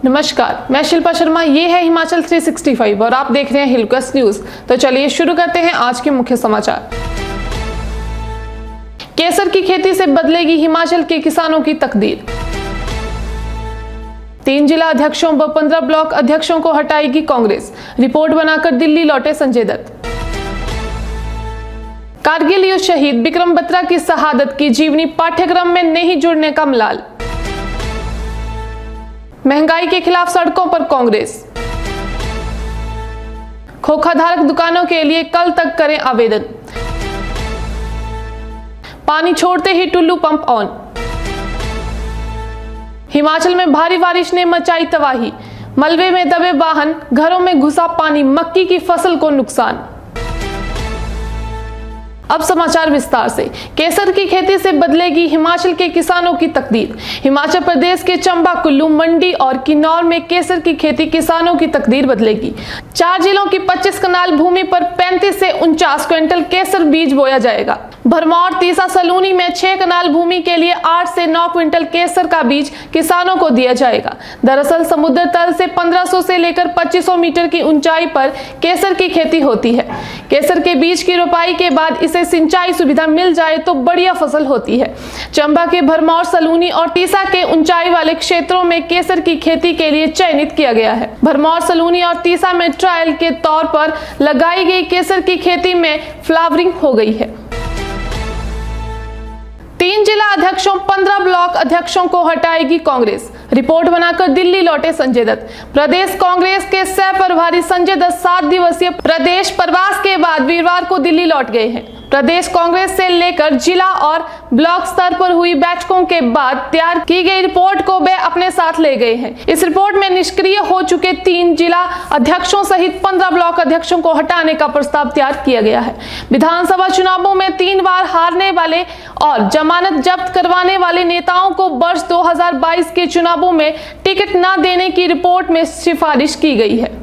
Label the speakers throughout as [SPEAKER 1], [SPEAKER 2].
[SPEAKER 1] नमस्कार, मैं शिल्पा शर्मा। ये है हिमाचल 365 और आप देख रहे हैं हिलक्वेस्ट न्यूज। तो चलिए शुरू करते हैं आज के मुख्य समाचार। केसर की खेती से बदलेगी हिमाचल के किसानों की तकदीर। 3 जिला अध्यक्षों व 15 ब्लॉक अध्यक्षों को हटाएगी कांग्रेस। रिपोर्ट बनाकर दिल्ली लौटे संजय दत्त। कारगिल युद्ध शहीद विक्रम बत्रा की शहादत की जीवनी पाठ्यक्रम में नहीं जुड़ने का मलाल। महंगाई के खिलाफ सड़कों पर कांग्रेस। खोखाधारक दुकानों के लिए कल तक करें आवेदन। पानी छोड़ते ही टुल्लू पंप ऑन। हिमाचल में भारी बारिश ने मचाई तबाही। मलबे में दबे वाहन, घरों में घुसा पानी, मक्की की फसल को नुकसान। अब समाचार विस्तार से। केसर की खेती से बदलेगी हिमाचल के किसानों की तकदीर। हिमाचल प्रदेश के चंबा, कुल्लू, मंडी और किन्नौर में केसर की खेती किसानों की तकदीर बदलेगी। 4 जिलों की 25 कनाल भूमि पर 35 से 49 क्विंटल केसर बीज बोया जाएगा। भरमौर, तीसा, सलूनी में 6 कनाल भूमि के लिए 8 से 9 क्विंटल केसर का बीज किसानों को दिया जाएगा। दरअसल समुद्र तल से 1500 से लेकर 2500 मीटर की ऊंचाई पर केसर की खेती होती है। केसर के बीज की रोपाई के बाद इसे सिंचाई सुविधा मिल जाए तो बढ़िया फसल होती है। चंबा के भरमौर, सलूनी और तीसा के ऊंचाई वाले क्षेत्रों में केसर की खेती के लिए चयनित किया गया है। भरमौर, सलूनी और तीसा में ट्रायल के तौर पर लगाई गई केसर की खेती में फ्लावरिंग हो गई है। 3 जिला अध्यक्षों 15 ब्लॉक अध्यक्षों को हटाएगी कांग्रेस। रिपोर्ट बनाकर दिल्ली लौटे संजय दत्त। प्रदेश कांग्रेस के सह प्रभारी संजय दत्त 7 दिवसीय प्रदेश प्रवास के बाद वीरवार को दिल्ली लौट गए हैं। प्रदेश कांग्रेस से लेकर जिला और ब्लॉक स्तर पर हुई बैठकों के बाद तैयार की गई रिपोर्ट को वे अपने साथ ले गए हैं। इस रिपोर्ट में निष्क्रिय हो चुके 3 जिला अध्यक्षों सहित 15 ब्लॉक अध्यक्षों को हटाने का प्रस्ताव तैयार किया गया है। विधानसभा चुनावों में 3 बार हारने वाले और जमानत जब्त करवाने वाले नेताओं को वर्ष 2022 के चुनावों में टिकट न देने की रिपोर्ट में सिफारिश की गई है।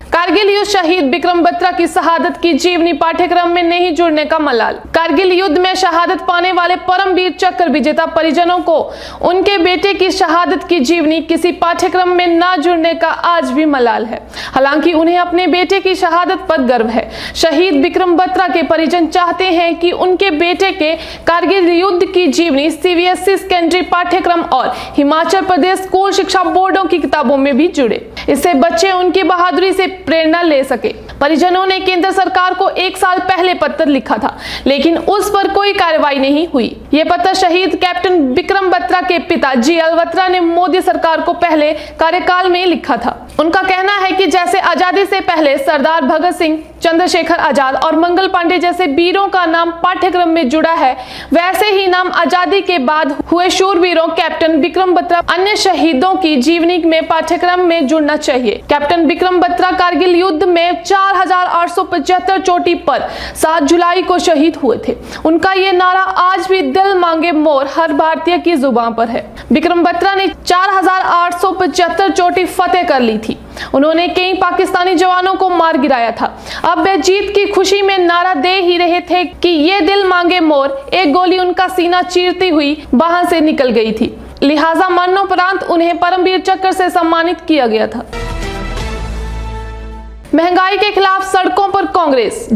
[SPEAKER 1] कारगिल युद्ध शहीद विक्रम बत्रा की शहादत की जीवनी पाठ्यक्रम में नहीं जुड़ने का मलाल। कारगिल युद्ध में शहादत पाने वाले परमवीर चक्र विजेता परिजनों को उनके बेटे की शहादत की जीवनी किसी पाठ्यक्रम में न जुड़ने का आज भी मलाल है। हालांकि उन्हें अपने बेटे की शहादत पर गर्व है। शहीद विक्रम बत्रा के परिजन चाहते हैं कि उनके बेटे के कारगिल युद्ध की जीवनी सीबीएसई सेकेंडरी पाठ्यक्रम और हिमाचल प्रदेश स्कूल शिक्षा बोर्डों की किताबों में भी जुड़े। इससे बच्चे उनकी बहादुरी से प्रेरणा ले सके। परिजनों ने केंद्र सरकार को 1 साल पहले पत्र लिखा था, लेकिन उस पर कोई कार्रवाई नहीं हुई। ये पत्र शहीद कैप्टन विक्रम बत्रा के पिता जीएल बत्रा ने मोदी सरकार को पहले कार्यकाल में लिखा था। उनका कहना है कि जैसे आजादी से पहले सरदार भगत सिंह, चंद्रशेखर आजाद और मंगल पांडे जैसे वीरों का नाम पाठ्यक्रम में जुड़ा है, वैसे ही नाम आजादी के बाद हुए शूरवीरों कैप्टन विक्रम बत्रा, अन्य शहीदों की जीवनी में पाठ्यक्रम में जुड़ना चाहिए। कैप्टन विक्रम बत्रा कारगिल युद्ध में 4875 चोटी पर 7 जुलाई को शहीद हुए थे। उनका ये नारा आज भी दिल मांगे मोर हर भारतीय की जुबान पर है। विक्रम बत्रा ने 4875 चोटी फतेह कर ली थी। उन्होंने कई पाकिस्तानी जवानों को मार गिराया था। अब वे जीत की खुशी में नारा दे ही रहे थे कि ये दिल मांगे मोर। एक गोली उनका सीना चीरती हुई बाहर से निकल गई थी। लिहाजा मरणोपरांत उन्हें परमवीर चक्र से सम्मानित किया गया था। महंगाई के खिलाफ सड़कों पर कांग्रेस।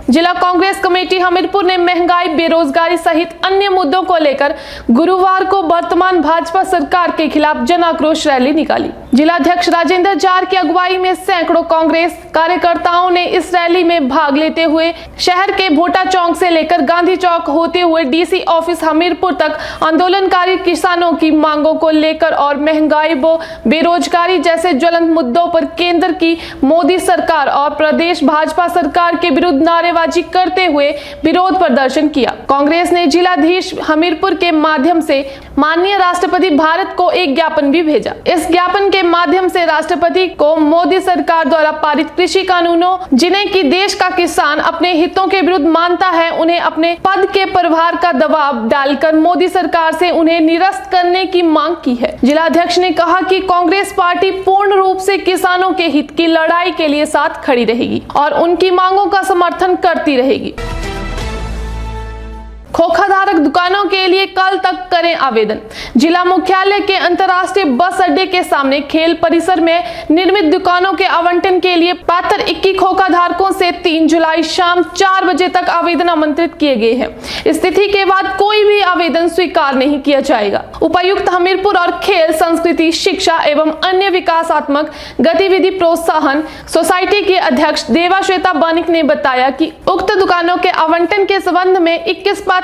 [SPEAKER 1] जिला कांग्रेस कमेटी हमीरपुर ने महंगाई, बेरोजगारी सहित अन्य मुद्दों को लेकर गुरुवार को वर्तमान भाजपा सरकार के खिलाफ जन आक्रोश रैली निकाली। जिलाध्यक्ष राजेंद्र जार की अगुवाई में सैकड़ों कांग्रेस कार्यकर्ताओं ने इस रैली में भाग लेते हुए शहर के भोटा चौक से लेकर गांधी चौक होते हुए डीसी ऑफिस हमीरपुर तक आंदोलनकारी किसानों की मांगों को लेकर और महंगाई व बेरोजगारी जैसे ज्वलंत मुद्दों पर केंद्र की मोदी सरकार और प्रदेश भाजपा सरकार के विरुद्ध नारेबाजी करते हुए विरोध प्रदर्शन किया। कांग्रेस ने जिलाधीश हमीरपुर के माध्यम से माननीय राष्ट्रपति भारत को एक ज्ञापन भी भेजा। इस ज्ञापन के माध्यम से राष्ट्रपति को मोदी सरकार द्वारा पारित कृषि कानूनों, जिन्हें कि देश का किसान अपने हितों के विरुद्ध मानता है, उन्हें अपने पद के प्रभार का दबाव डालकर मोदी सरकार से उन्हें निरस्त करने की मांग की है। जिलाध्यक्ष ने कहा कि कांग्रेस पार्टी पूर्ण रूप से किसानों के हित की लड़ाई के लिए साथ खड़ी रहेगी और उनकी मांगों का समर्थन करती रहेगी। खोखाधारक दुकानों के लिए कल तक करें आवेदन। जिला मुख्यालय के अंतर्राष्ट्रीय बस अड्डे के सामने खेल परिसर में निर्मित दुकानों के आवंटन के लिए पात्र 21 खोखाधारकों से 3 जुलाई शाम 4 बजे तक आवेदन आमंत्रित किए गए हैं। स्थिति के बाद कोई भी आवेदन स्वीकार नहीं किया जाएगा। उपायुक्त हमीरपुर और खेल, संस्कृति, शिक्षा एवं अन्य विकासात्मक गतिविधि प्रोत्साहन सोसाइटी के अध्यक्ष देवा श्वेता बानिक ने बताया कि उक्त दुकानों के आवंटन के संबंध में 21 पात्र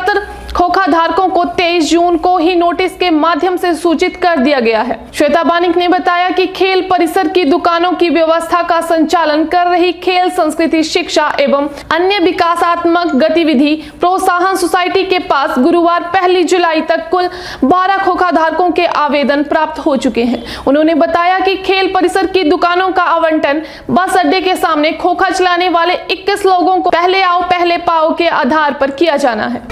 [SPEAKER 1] खोखा धारकों को 23 जून को ही नोटिस के माध्यम से सूचित कर दिया गया है। श्वेता बानिक ने बताया कि खेल परिसर की दुकानों की व्यवस्था का संचालन कर रही खेल, संस्कृति, शिक्षा एवं अन्य विकासात्मक गतिविधि प्रोत्साहन सोसाइटी के पास गुरुवार 1 जुलाई तक कुल 12 खोखा धारकों के आवेदन प्राप्त हो चुके हैं। उन्होंने बताया कि खेल परिसर की दुकानों का आवंटन बस अड्डे के सामने खोखा चलाने वाले 21 लोगों को पहले आओ पहले पाओ के आधार पर किया जाना है।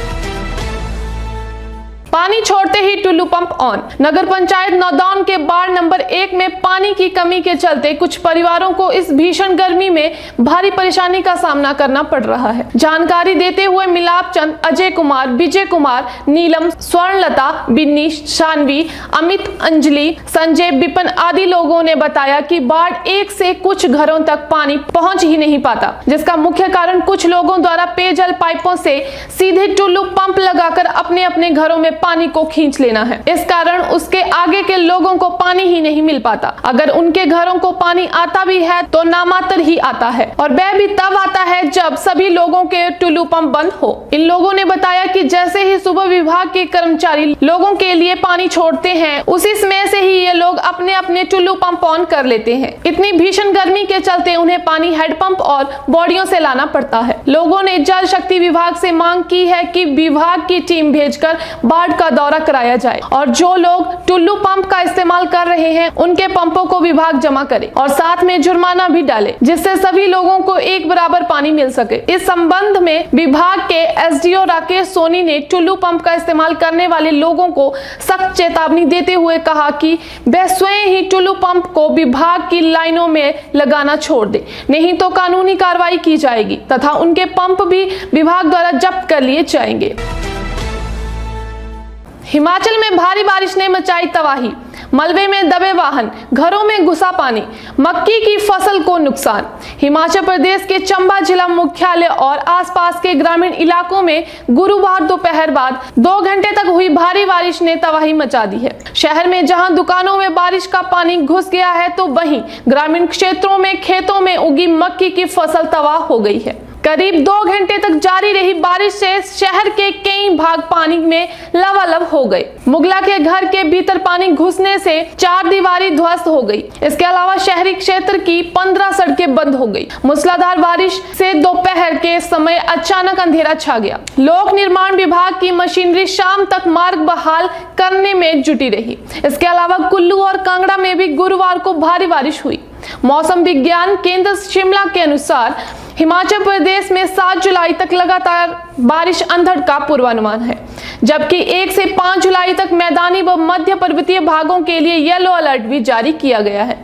[SPEAKER 1] पानी छोड़ते ही टुल्लू पंप ऑन। नगर पंचायत नौदान के वार्ड नंबर 1 में पानी की कमी के चलते कुछ परिवारों को इस भीषण गर्मी में भारी परेशानी का सामना करना पड़ रहा है। जानकारी देते हुए मिलाप चंद, अजय कुमार, विजय कुमार, नीलम, स्वर्णलता, बिन्नी, शानवी, अमित, अंजलि, संजय, विपिन आदि लोगों ने बताया कि वार्ड 1 से कुछ घरों तक पानी पहुंच ही नहीं पाता, जिसका मुख्य कारण कुछ लोगों द्वारा पेयजल पाइपों से सीधे टुल्लू पंप लगाकर अपने अपने घरों में पानी को खींच लेना है। इस कारण उसके आगे के लोगों को पानी ही नहीं मिल पाता। अगर उनके घरों को पानी आता भी है तो नामात्र ही आता है और वह भी तब आता है जब सभी लोगों के टुल्लू पंप बंद हो। इन लोगों ने बताया कि जैसे ही सुबह विभाग के कर्मचारी लोगों के लिए पानी छोड़ते हैं, उसी समय से ही ये लोग अपने अपने टुल्लू पंप ऑन कर लेते हैं। इतनी भीषण गर्मी के चलते उन्हें पानी हेडपंप और बॉडियों से लाना पड़ता है। लोगों ने जल शक्ति विभाग से मांग की है कि विभाग की टीम भेजकर बाढ़ का दौरा कराया जाए और जो लोग टुल्लू पंप का इस्तेमाल कर रहे हैं उनके पंपों को विभाग जमा करे और साथ में जुर्माना भी डाले, जिससे सभी लोगों को एक बराबर पानी मिल सके। इस संबंध में विभाग के एसडीओ राकेश सोनी ने टुल्लू पंप का इस्तेमाल करने वाले लोगों को सख्त चेतावनी देते हुए कहा कि वह स्वयं ही टुल्लू पंप को विभाग की लाइनों में लगाना छोड़ दे, नहीं तो कानूनी कार्रवाई की जाएगी तथा उनके पंप भी विभाग द्वारा जब्त कर लिए जाएंगे। हिमाचल में भारी बारिश ने मचाई तबाही। मलबे में दबे वाहन, घरों में घुसा पानी, मक्की की फसल को नुकसान। हिमाचल प्रदेश के चंबा जिला मुख्यालय और आसपास के ग्रामीण इलाकों में गुरुवार दोपहर बाद 2 घंटे तक हुई भारी बारिश ने तबाही मचा दी है। शहर में जहां दुकानों में बारिश का पानी घुस गया है तो वहीं ग्रामीण क्षेत्रों में खेतों में उगी मक्की की फसल तबाह हो गई है। करीब 2 घंटे तक जारी रही बारिश से शहर के कई भाग पानी में लबालब हो गए। मुगला के घर के भीतर पानी घुसने से 4 दीवारी ध्वस्त हो गई। इसके अलावा शहरी क्षेत्र की 15 सड़कें बंद हो गई। मूसलाधार बारिश से दोपहर के समय अचानक अंधेरा छा गया। लोक निर्माण विभाग की मशीनरी शाम तक मार्ग बहाल करने में जुटी रही। इसके अलावा कुल्लू और कांगड़ा में भी गुरुवार को भारी बारिश हुई। मौसम विज्ञान केंद्र शिमला के अनुसार हिमाचल प्रदेश में 7 जुलाई तक लगातार बारिश अंधड़ का पूर्वानुमान है, जबकि 1 से 5 जुलाई तक मैदानी व मध्य पर्वतीय भागों के लिए येलो अलर्ट भी जारी किया गया है।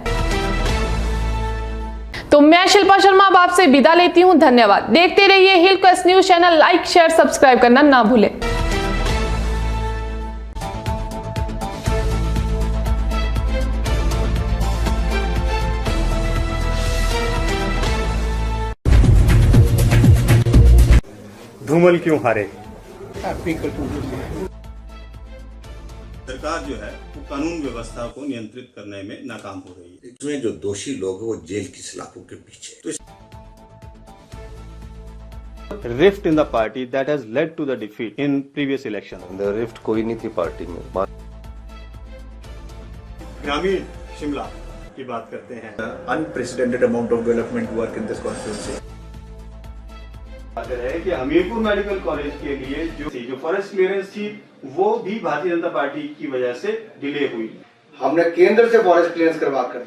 [SPEAKER 1] तो मैं शिल्पा शर्मा अब आपसे विदा लेती हूं। धन्यवाद। देखते रहिए Hill Quest News channel. Like, share, subscribe करना ना भूलें।
[SPEAKER 2] धूमल क्यों हारे?
[SPEAKER 3] सरकार जो है वो कानून व्यवस्था को नियंत्रित करने में नाकाम हो रही है।
[SPEAKER 4] इसमें जो दोषी लोग हैं वो जेल की सलाखों के पीछे। तो
[SPEAKER 2] rift in the party that has led to the defeat in previous election.
[SPEAKER 5] Rift कोई नहीं थी पार्टी में।
[SPEAKER 3] ग्रामीण शिमला की बात करते हैं।
[SPEAKER 6] Unprecedented amount of development work in this constituency.
[SPEAKER 7] है कि हमीरपुर मेडिकल कॉलेज के लिए जो फॉरेस्ट क्लियरेंस थी वो भी भारतीय जनता पार्टी की वजह से डिले हुई।
[SPEAKER 6] हमने केंद्र से फॉरेस्ट क्लियरेंस करवा कर